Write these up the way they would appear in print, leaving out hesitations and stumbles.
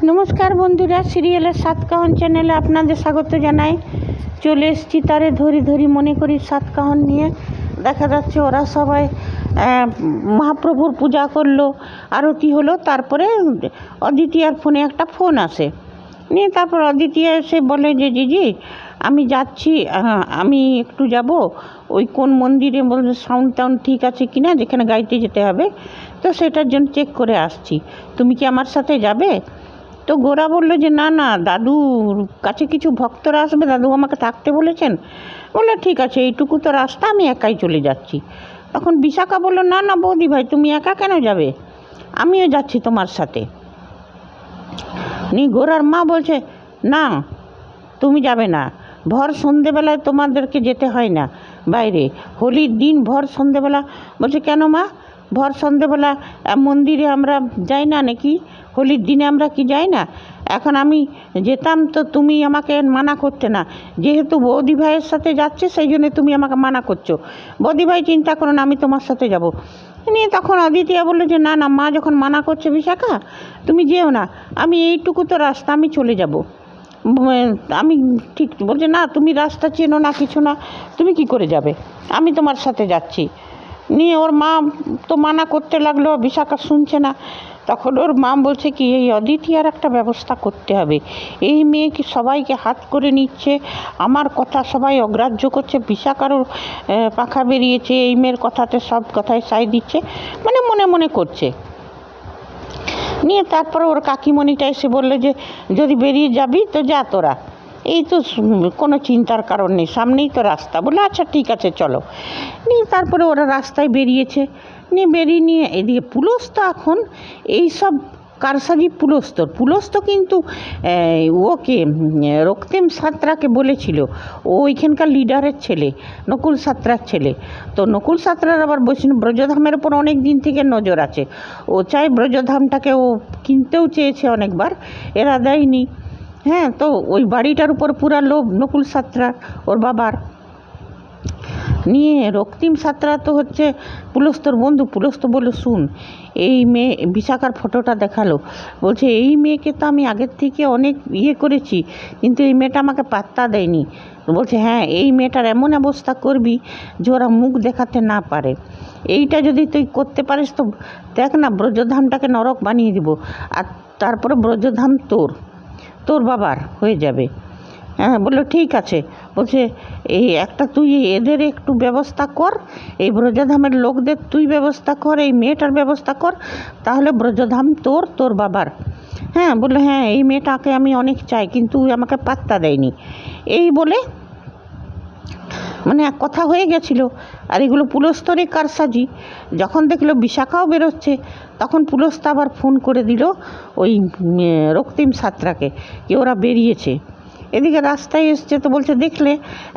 নমস্কার বন্ধুরা, সিরিয়ালের সাতকাহন চ্যানেলে আপনাদের স্বাগত জানাই। চলে এসেছি তারে ধরি ধরি মনে করি সাতকাহন নিয়ে। দেখা যাচ্ছে ওরা সবাই মহাপ্রভুর পূজা করলো, আরতি হলো। তারপরে অদিতিয়ার ফোনে একটা ফোন আসে, নিয়ে তারপর অদিতিয়া এসে বলে যে দিদি আমি যাচ্ছি, আমি একটু যাব ওই কোন মন্দিরে, বলছে সাউন্ড টাউন্ড ঠিক আছে কি না, যেখানে গাইতে যেতে হবে, তো সেটার জন্য চেক করে আসছি, তুমি কি আমার সাথে যাবে? তো গোরা বললো যে না না, দাদুর কাছে কিছু ভক্তরা আসবে, দাদু আমাকে থাকতে বলেছেন। বললো ঠিক আছে, এইটুকু তো রাস্তা, আমি একাই চলে যাচ্ছি। তখন বিশাখা বললো না না বৌদি ভাই, তুমি একা কেন যাবে, আমিও যাচ্ছি তোমার সাথে। গোরার মা বলছে না তুমি যাবে না, ভর সন্ধেবেলায় তোমাদেরকে যেতে হয় না বাইরে, হোলির দিন ভর সন্ধেবেলা। বলছে কেন মা, ভর সন্ধেবেলা মন্দিরে আমরা যাই না নাকি? হোলির দিনে আমরা কি যাই না? এখন আমি যেতাম তো তুমি আমাকে মানা করতে না, যেহেতু বৌদি ভাইয়ের সাথে যাচ্ছে সেই জন্য তুমি আমাকে মানা করছো। বৌদি ভাই চিন্তা করো না, আমি তোমার সাথে যাব। নিয়ে তখন অদিতিয়া বললো যে না না মা, যখন মানা করছে বিশাখা তুমি যেও না, আমি এইটুকু তো রাস্তা, আমি চলে যাব। আমি ঠিক বলছে না, তুমি রাস্তা চেনো না, কিছু না, তুমি কি করে যাবে, আমি তোমার সাথে যাচ্ছি। নিয়ে ওর মা তো মানা করতে লাগলো, বিশাখা শুনছে না। তখন ওর মা বলছে কি, এই অদিতিয়ার একটা ব্যবস্থা করতে হবে, এই মেয়ে কি সবাইকে হাত করে নিচ্ছে, আমার কথা সবাই অগ্রাহ্য করছে, বিশাখারও পাখা বেরিয়েছে, এই মেয়ের কথাতে সব কথায় সাই দিচ্ছে, মানে মনে মনে করছে। নিয়ে তারপরে ওর কাকিমণিটা এসে বললো যে যদি বেরিয়ে যাবি তো যা তোরা, এই তো কোনো চিন্তার কারণ নেই, সামনেই তো রাস্তা। বলে আচ্ছা ঠিক আছে চলো। নিয়ে তারপরে ওরা রাস্তায় বেরিয়েছে। নিয়ে বেরিয়ে নিয়ে এদিকে পুলস্ত এখন এইসব কারসাজি পুলস্ত কিন্তু ওকে রক্তিম সাঁতরাকে বলেছিল, ও ওইখানকার লিডারের ছেলে, নকুল সাঁতরার ছেলে। তো নকুল সাঁতরার আবার ব্রজধামের ওপর অনেক দিন থেকে নজর আছে, ও চাই ব্রজধামটাকে, ও কিনতেও চেয়েছে অনেকবার, এরা দেয়নি। হ্যাঁ, তো ওই বাড়িটার উপর পুরা লোভ নকুল সাঁতরার, ওর বাবার। নিয়ে রক্তিম সাঁতরা তো হচ্ছে পুলস্তর বন্ধু। পুলস্ত বলল শুন, এই মেয়ে, বিশাখার ফটোটা দেখালো, বলছে এই মেয়েকে তো আমি আগের থেকে অনেক করেছি, কিন্তু এই মেয়েটা আমাকে পাত্তা দেয়নি। বলছে হ্যাঁ, এই মেয়েটার এমন অবস্থা করবি যে ওরা মুখ দেখাতে না পারে, এইটা যদি তুই করতে পারিস তো দেখ না, ব্রজধামটাকে নরক বানিয়ে দিব, আর তারপরে ব্রজধাম তোর বাবার হয়ে যাবে। হ্যাঁ, বললো ঠিক আছে। বলছে এই একটা তুই এদের একটু ব্যবস্থা কর, এই ব্রজধামের লোকদের তুই ব্যবস্থা কর, এই মেয়েটার ব্যবস্থা কর, তাহলে ব্রজধাম তোর বাবার। হ্যাঁ, বললো হ্যাঁ, এই মেয়েটাকে আমি অনেক চাই, কিন্তু আমাকে পাত্তা দেয়নি। এই বলে মানে এক কথা হয়ে গেছিল। আর এগুলো পুলস্তরই কারসাজি। যখন দেখলো বিশাখাও বেরোচ্ছে, তখন পুলস্ত আবার ফোন করে দিল ওই রক্তিম সাঁতরাকে, কি ওরা বেরিয়েছে। এদিকে রাস্তায় এসছে, তো বলছে দেখলে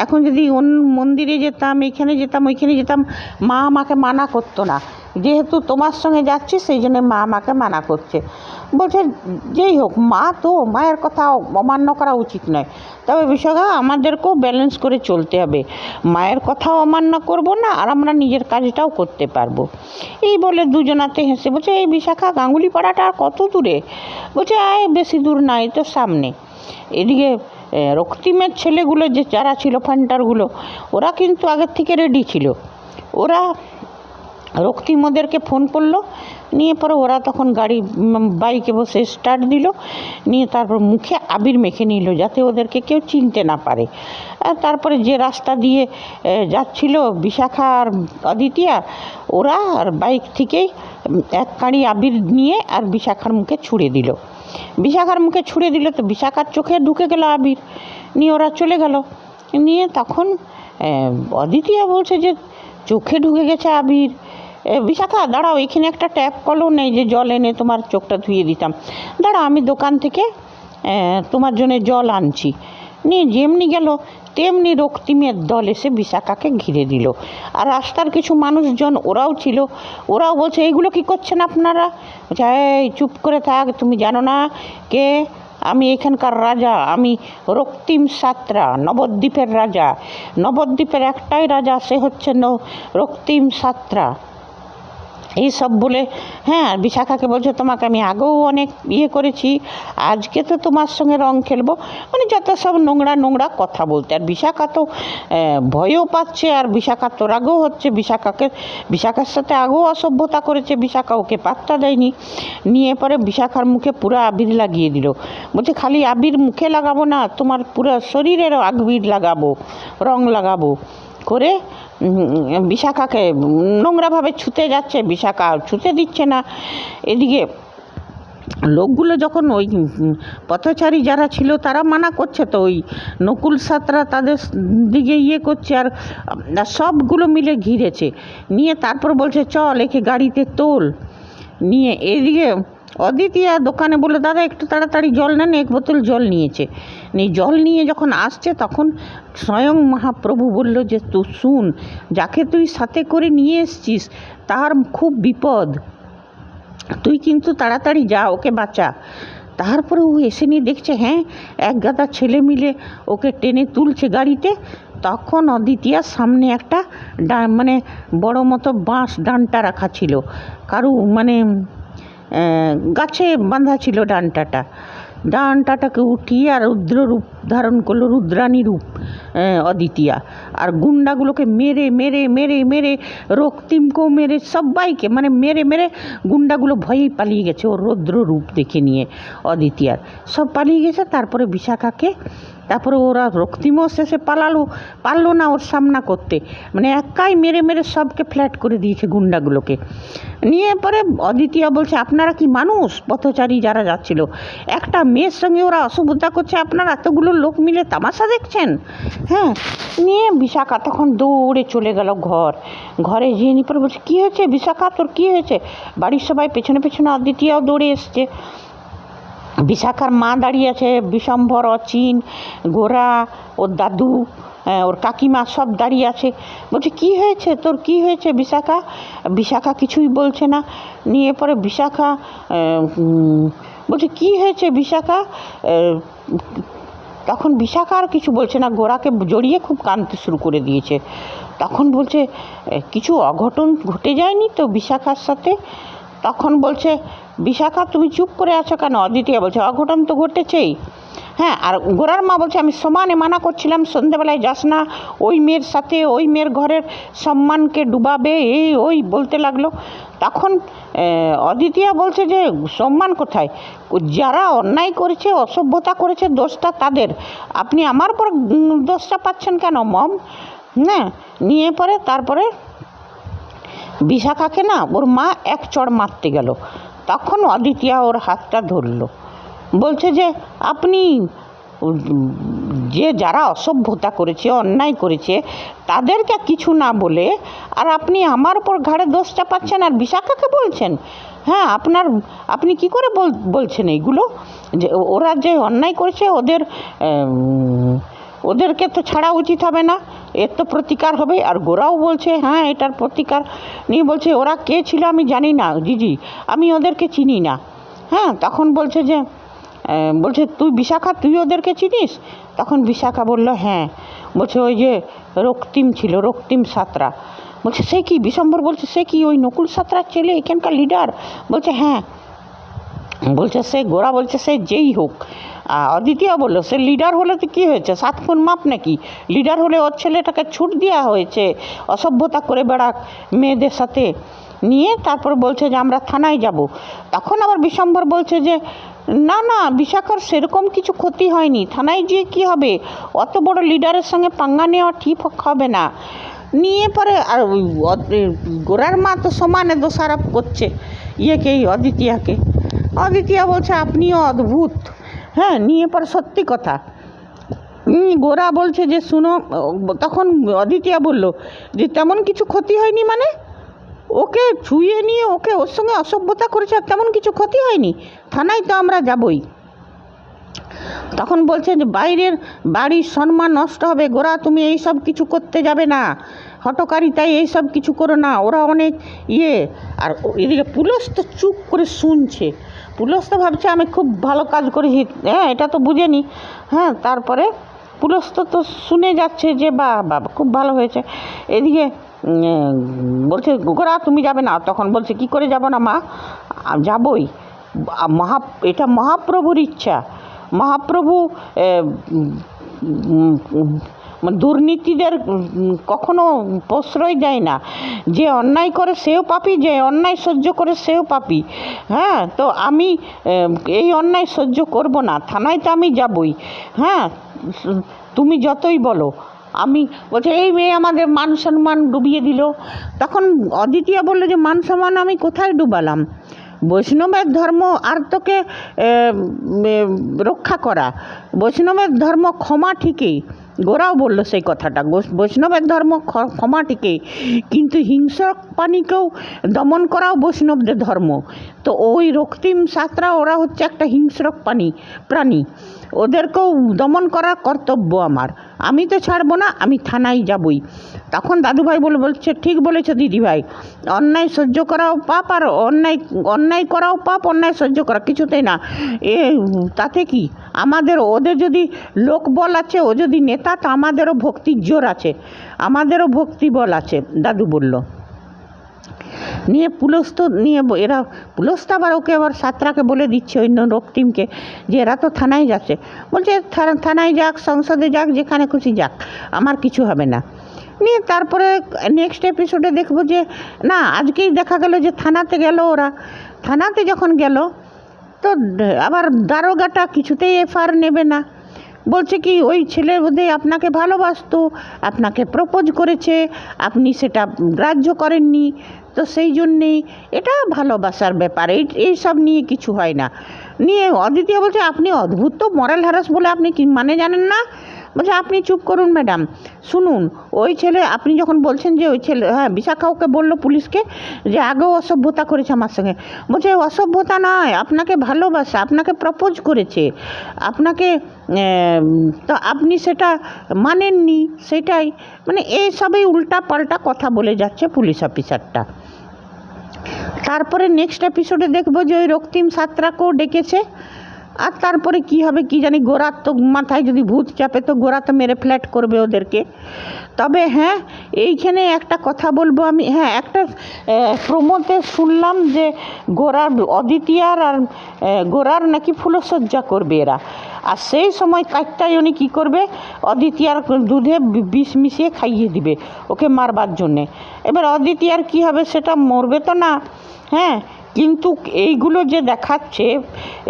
এখন যদি অন্য মন্দিরে যেতাম, এখানে যেতাম, ওইখানে যেতাম, মা আমাকে মানা করতো না, যেহেতু তোমার সঙ্গে যাচ্ছি সেই জন্য মা আমাকে মানা করছে। বলছে যেই হোক, মা তো, মায়ের কথা অমান্য করা উচিত নয়, তবে বিষয়টা আমাদেরকেও ব্যালেন্স করে চলতে হবে, মায়ের কথাও অমান্য করব না, আর আমরা নিজের কাজটাও করতে পারবো। এই বলে দুজনাতে হেসে বলছে এই বিশাখা, গাঙ্গুলি পাড়াটা আর কত দূরে? বলছে আয় বেশি দূর না, এই তো সামনে। এদিকে রক্তিমের ছেলেগুলো যে যারা ছিল, ফান্টারগুলো, ওরা কিন্তু আগের থেকে রেডি ছিল। ওরা রক্তিম ওদেরকে ফোন করলো, নিয়ে পরে ওরা তখন গাড়ি বাইকে বসে স্টার্ট দিল, নিয়ে তারপর মুখে আবির মেখে নিল যাতে ওদেরকে কেউ চিনতে না পারে। আর তারপরে যে রাস্তা দিয়ে যাচ্ছিল বিশাখা আর অদিতিয়া, ওরা আর বাইক থেকেই এক কাঁড়ি আবির নিয়ে আর বিশাখার মুখে ছুঁড়ে দিল। তো বিশাখার চোখে ঢুকে গেল আবির, নিয়ে ওরা চলে গেল। নিয়ে তখন অদিতিয়া বলছে যে চোখে ঢুকে গেছে আবির, বিশাখা দাঁড়াও, এখানে একটা ট্যাপ কলও নেই যে জল এনে তোমার চোখটা ধুয়ে দিতাম, দাঁড়াও আমি দোকান থেকে তোমার জন্য জল আনছি। নিয়ে যেমনি গেল তেমনি রক্তিমের দল এসে বিশাখাকে ঘিরে দিল। আর রাস্তার কিছু মানুষজন ওরাও ছিল, ওরাও বলছে এইগুলো কি করছেন আপনারা? বলছে এই চুপ করে থাক, তুমি জানো না কে আমি? এখানকার রাজা, আমি রক্তিম সাঁতরা, নবদ্বীপের রাজা। নবদ্বীপের একটাই রাজা, সে হচ্ছে রক্তিম সাঁতরা। এইসব বলে, হ্যাঁ, বিশাখাকে বলছে তোমাকে আমি আগেও অনেক করেছি, আজকে তো তোমার সঙ্গে রং খেলবো, মানে যত সব নোংরা নোংরা কথা বলতে। আর বিশাখা তো ভয়ও পাচ্ছে, আর বিশাখার তো রাগও হচ্ছে। বিশাখার সাথে আগেও অসভ্যতা করেছে, বিশাখা ওকে পাত্তা দেয়নি। নিয়ে পরে বিশাখার মুখে পুরো আবির লাগিয়ে দিল। বলছে খালি আবির মুখে লাগাবো না, তোমার পুরো শরীরেরও আবির লাগাবো, রং লাগাবো করে বিশাখাকে নোংরাভাবে ছুতে যাচ্ছে। বিশাখা ছুতে দিচ্ছে না। এদিকে লোকগুলো যখন ওই পথচারী যারা ছিল তারা মানা করছে, তো ওই নকুল সাঁতরা তাদের দিকে করছে, আর সবগুলো মিলে ঘিরেছে। নিয়ে তারপর বলছে চল একে গাড়িতে তোল। নিয়ে এদিকে অদিতিয়া দোকানে বলে দাদা একটু তাড়াতাড়ি জল নেন, এক বোতল জল নিয়েছে। জল নিয়ে যখন আসছে তখন স্বয়ং মহাপ্রভু বলল যে তুই শুন, যাকে তুই সাথে করে নিয়ে এসছিস তার খুব বিপদ, তুই কিন্তু তাড়াতাড়ি যা, ওকে বাঁচা। তারপরে ও এসে নিয়ে দেখছে হ্যাঁ এক গাদা ছেলে মিলে ওকে টেনে তুলছে গাড়িতে। তখন অদিতিয়ার সামনে একটা মানে বড় মতো বাঁশ ডান্টা রাখা ছিল, কারু মানে গাছে বাঁধা ছিল ডান্টাটাকে উঠিয়ে আর রুদ্র রূপ ধারণ করলো, রুদ্রাণী রূপ অদিতিয়া। আর গুন্ডাগুলোকে মেরে মেরে মেরে মেরে রক্তিমকেও মেরে সবাইকে মানে মেরে মেরে গুন্ডাগুলো ভয়েই পালিয়ে গেছে ওর রৌদ্র রূপ দেখে নিয়ে। অদিতিয়ার সব পালিয়ে গেছে। তারপরে বিশাখাকে, তারপরে ওরা রক্তিমও শেষে পারলো না ওর সামনা করতে, মানে একাই মেরে মেরে সবকে ফ্ল্যাট করে দিয়েছে গুন্ডাগুলোকে। নিয়ে পরে অদিতিয়া বলছে আপনারা কি মানুষ? পথচারী যারা যাচ্ছিল, একটা মেয়ের সঙ্গে ওরা অসুবিধা করছে, আপনারা এতগুলো লোক মিলে তামাশা দেখছেন? হ্যাঁ। নিয়ে বিশাখা তখন দৌড়ে চলে গেল ঘরে গিয়ে নিয়ে পরে বলছে কী হয়েছে বিশাখা, তোর কী হয়েছে? বাড়ির সবাই পেছনে পেছনে অদিতিয়াও দৌড়ে এসছে। বিশাখার মা দাঁড়িয়ে আছে, বিশম্ভর, অচিন, গোরা, ওর দাদু, ওর কাকিমা সব দাঁড়িয়ে আছে। বলছে কী হয়েছে তোর, কী হয়েছে বিশাখা? বিশাখা কিছুই বলছে না। নিয়ে পরে বিশাখা বলছে কী হয়েছে বিশাখা? তখন বিশাখা আর কিছু বলছে না, গোরাকে জড়িয়ে খুব কাঁদতে শুরু করে দিয়েছে। তখন বলছে কিছু অঘটন ঘটে যায়নি তো বিশাখার সাথে? তখন বলছে বিশাখা তুমি চুপ করে আছো কেন? অদিতিয়া বলছে অঘটন তো ঘটেছেই। হ্যাঁ, আর গোরার মা বলছে আমি সমানে মানা করছিলাম সন্ধ্যেবেলায় যাস না, ওই মেয়ের সাথে, ওই মেয়ের ঘরের সম্মানকে ডুবাবে, এই ওই বলতে লাগলো। তখন অদিতিয়া বলছে যে সম্মান কোথায়? যারা অন্যায় করেছে, অসভ্যতা করেছে, দোষটা তাদের, আপনি আমার পর দোষটা পাচ্ছেন কেন মম? হ্যাঁ। নিয়ে পরে তারপরে বিশাখাকে না ওর মা এক চড় মারতে গেল। তখন অদিতিয়া ওর হাতটা ধরলো, বলছে যে আপনি যে যারা অসভ্যতা করেছে, অন্যায় করেছে, তাদেরকে কিছু না বলে আর আপনি আমার উপর ঘাড়ে দোষটা পাচ্ছেন আর বিশাখাকে বলছেন? হ্যাঁ, আপনি কি করে বলছেন এইগুলো? যে ওরা যে অন্যায় করেছে ওদেরকে তো ছাড়া উচিত হবে না, এর তো প্রতিকার হবে। আর গোরাও বলছে হ্যাঁ এটার প্রতিকার নিয়ে বলছে ওরা কে ছিল আমি জানি না জিজি, আমি ওদেরকে চিনি না। হ্যাঁ। তখন বলছে তুই বিশাখা, তুই ওদেরকে চিনিস? তখন বিশাখা বলল হ্যাঁ। বলছে ওই যে রক্তিম ছিল, রক্তিম সাঁতরা। বলছে সে কি? বিশম্বর বলছে সে কি ওই নকুল সাঁতরার ছেলে, এখানকার লিডার? বলছে হ্যাঁ। বলছে সে, গোরা বলছে সে যেই হোক। অদিতিয়া বললো সে লিডার হলে তো কী হয়েছে, 7 খুন মাপ নাকি? লিডার হলে ওর ছেলেটাকে ছুট দেওয়া হয়েছে অসভ্যতা করে বেড়াক মেয়েদের সাথে। নিয়ে তারপর বলছে যে আমরা থানায় যাব। তখন আবার বিশম্বর বলছে যে না না, বিশাখার সেরকম কিছু ক্ষতি হয়নি, থানায় গিয়ে কী হবে, অত বড় লিডারের সঙ্গে পাঙ্গা নেওয়া ঠিক হবে না। নিয়ে পরে আর গোরার মা তো সমানে দোষারোপ করছে অদিতিয়াকে। অদিতিয়া বলছে আপনিও অদ্ভুত। হ্যাঁ। নিয়ে পরে সত্যি কথা গোরা বলছে যে শুনো, তখন অদিতিয়া বলল যে তেমন কিছু ক্ষতি হয়নি মানে? ওকে ছুঁয়ে নিয়ে ওর সঙ্গে অসভ্যতা করেছে আর তেমন কিছু ক্ষতি হয়নি, থানায় তো আমরা যাবই। তখন বলছে যে বাড়ির সম্মান নষ্ট হবে, গোরা তুমি এই সব কিছু করতে যাবে না, হটকারিতায় এই সব কিছু করো না, ওরা অনেক আর এদিকে পুলিশ তো চুপ করে শুনছে। পুলিশ তো ভাবছে আমি খুব ভালো কাজ করেছি, হ্যাঁ এটা তো বুঝেনি। হ্যাঁ। তারপরে পুলিশ তো শুনে যাচ্ছে যে বাবা খুব ভালো হয়েছে। এদিকে বলছে গোরা তুমি যাবে না। তখন বলছে কি করে যাব না মা, যাবই, এটা মহাপ্রভুর ইচ্ছা। মহাপ্রভু দুর্নীতিদের কখনো প্রশ্রয় দেয় না। যে অন্যায় করে সেও পাপী, যে অন্যায় সহ্য করে সেও পাপী। হ্যাঁ, তো আমি এই অন্যায় সহ্য করব না, থানায় তো আমি যাবই। হ্যাঁ, তুমি যতই বলো। আমি বলছে এই মেয়ে আমাদের মান সম্মান ডুবিয়ে দিল। তখন অদ্বিতীয়া বললো যে মান সম্মান আমি কোথায় ডুবালাম? বৈষ্ণবের ধর্ম আর তোকে রক্ষা করা, বৈষ্ণবের ধর্ম ক্ষমা ঠিকই, গোরাও বলল সেই কথাটা, বৈষ্ণবের ধর্ম ক্ষমা ঠিকই, কিন্তু হিংস্র প্রাণীকেও দমন করাও বৈষ্ণবদের ধর্ম। তো ওই রক্তিম সাঁতরা ওরা হচ্ছে একটা হিংস্র প্রাণী, ওদেরকেও দমন করার কর্তব্য আমার। আমি তো ছাড়বো না, আমি থানায় যাবই। তখন দাদুভাই বলছে ঠিক বলেছ দিদিভাই, অন্যায় সহ্য করাও পাপ, আর অন্যায় করাও পাপ, অন্যায় সহ্য করা কিছুতেই না। তাতে কি আমাদের, ওদের যদি লোকবল আছে, ও যদি নেতা, তো আমাদেরও ভক্তির জোর আছে, আমাদেরও ভক্তি বল আছে, দাদু বলল। নিয়ে পুলিশ তো এরা পুলিশ তো আবার ওকে আবার সাঁতরাকে বলে দিচ্ছে, অন্য রক্তিমকে, যে এরা তো থানায় যাচ্ছে। বলছে থানায় যাক, সংসদে যাক, যেখানে খুশি যাক, আমার কিছু হবে না। নিয়ে তারপরে নেক্সট এপিসোডে দেখবো যে না, আজকেই দেখা গেল যে থানাতে গেল ওরা। থানাতে যখন গেল তো আবার দারোগাটা কিছুতেই এফআইআর নেবে না। বলছে কি ওই ছেলে বোধহয় আপনাকে ভালোবাসতো, আপনাকে প্রপোজ করেছে, আপনি সেটা গ্রাহ্য করেননি, তো সেই জন্যেই এটা ভালোবাসার ব্যাপার, এই সব নিয়ে কিছু হয় না। নিয়ে অদ্বিতীয় বলছে আপনি অদ্ভুত তো, মরাল হ্যারাস বলে আপনি কি মানে জানেন না? বলছে আপনি চুপ করুন ম্যাডাম, শুনুন, ওই ছেলে আপনি যখন বলছেন যে ওই ছেলে, হ্যাঁ বিশাখা ওকে বললো পুলিশকে যে আগেও অসভ্যতা করেছে আমার সঙ্গে। বলছে অসভ্যতা নয়, আপনাকে ভালোবাসা, আপনাকে প্রপোজ করেছে, আপনাকে তো আপনি সেটা মানেননি, সেটাই মানে এই সবই উল্টা পাল্টা কথা বলে যাচ্ছে পুলিশ অফিসারটা। তারপরে নেক্সট এপিসোডে দেখবো যে ওই রক্তিম সাঁতরাকেও ডেকেছে। আর তারপরে কি হবে কি জানি, গোরার তো মাথায় যদি ভূত চাপে তো গোরা তো মেরে ফ্ল্যাট করবে ওদেরকে। তবে হ্যাঁ, এইখানে একটা কথা বলবো আমি, হ্যাঁ একটা প্রমোতে শুনলাম যে গোরার, অদ্বিতীয়ার আর গোরার নাকি ফুলসজ্জা করবে এরা। আর সেই সময় কাত্যায়নী কী করবে, অদ্বিতীয়ার দুধে বিষ মিশিয়ে খাইয়ে দিবে ওকে মারবার জন্যে। এবার অদ্বিতীয়ার কী হবে, সেটা মরবে তো না। হ্যাঁ, কিন্তু এইগুলো যে দেখাচ্ছে,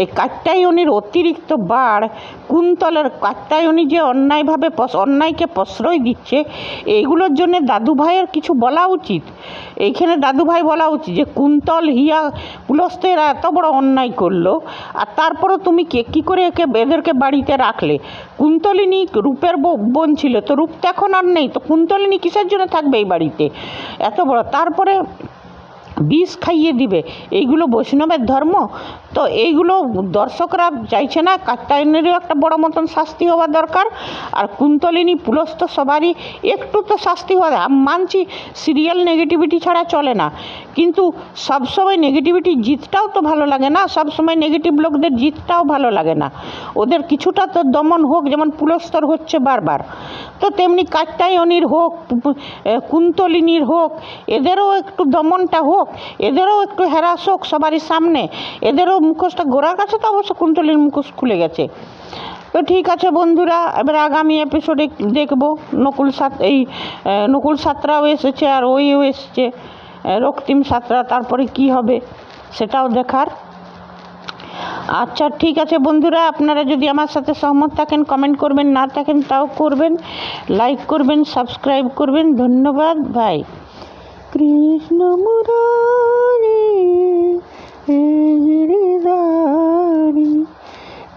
এই কাত্যায়নীর অতিরিক্ত বাড়, কুন্তলের কাত্যায়নী যে অন্যায়ভাবে অন্যায়কে প্রশ্রয় দিচ্ছে, এইগুলোর জন্য দাদু ভাইয়ের কিছু বলা উচিত। এইখানে দাদু ভাই বলা উচিত যে কুন্তল হিয়া পুলস্তের এত বড় অন্যায় করলো, আর তারপরও তুমি কী করে এদেরকে বাড়িতে রাখলে? কুন্তলিনী রূপের বোন ছিল, তো রূপ তো এখন আর নেই, তো কুন্তলিনী কিসের জন্য থাকবে এই বাড়িতে এত বড়? তারপরে বিষ খাইয়ে দিবে, এইগুলো বৈষ্ণবের ধর্ম? তো এইগুলো দর্শকরা চাইছে না। কাত্যায়নেরও একটা বড় মতন শাস্তি হওয়া দরকার, আর কুন্তলিনী পুলস্ত সবারই একটু তো শাস্তি হওয়া। মানছি সিরিয়াল নেগেটিভিটি ছাড়া চলে না, কিন্তু সবসময় নেগেটিভিটি জিতটাও তো ভালো লাগে না, সবসময় নেগেটিভ লোকদের জিতটাও ভালো লাগে না। ওদের কিছুটা তো দমন হোক, যেমন পুলস্তর হচ্ছে বারবার, তো তেমনি কাত্যায়নীর হোক, কুন্তলিনীর হোক, এদেরও একটু দমনটা হোক, এদেরও একটু হ্যারাস হোক সবারই সামনে, এদেরও মুখোশটা, গোড়ার কাছে তো অবশ্য কুন্তলীর মুখোশ খুলে গেছে। তো ঠিক আছে বন্ধুরা, এবার আগামী এপিসোডে দেখবো নকুল সাঁতরাও এসেছে, আর ওইও এসছে রক্তিম সাঁতরা, তারপরে কি হবে সেটাও দেখার। আচ্ছা ঠিক আছে বন্ধুরা, আপনারা যদি আমার সাথে সহমত থাকেন কমেন্ট করবেন, না থাকেন তাও করবেন, লাইক করবেন, সাবস্ক্রাইব করবেন। ধন্যবাদ ভাই। কৃষ্ণ মুরারি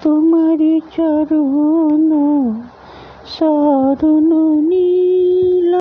তোমারি চরণ শরণ নি।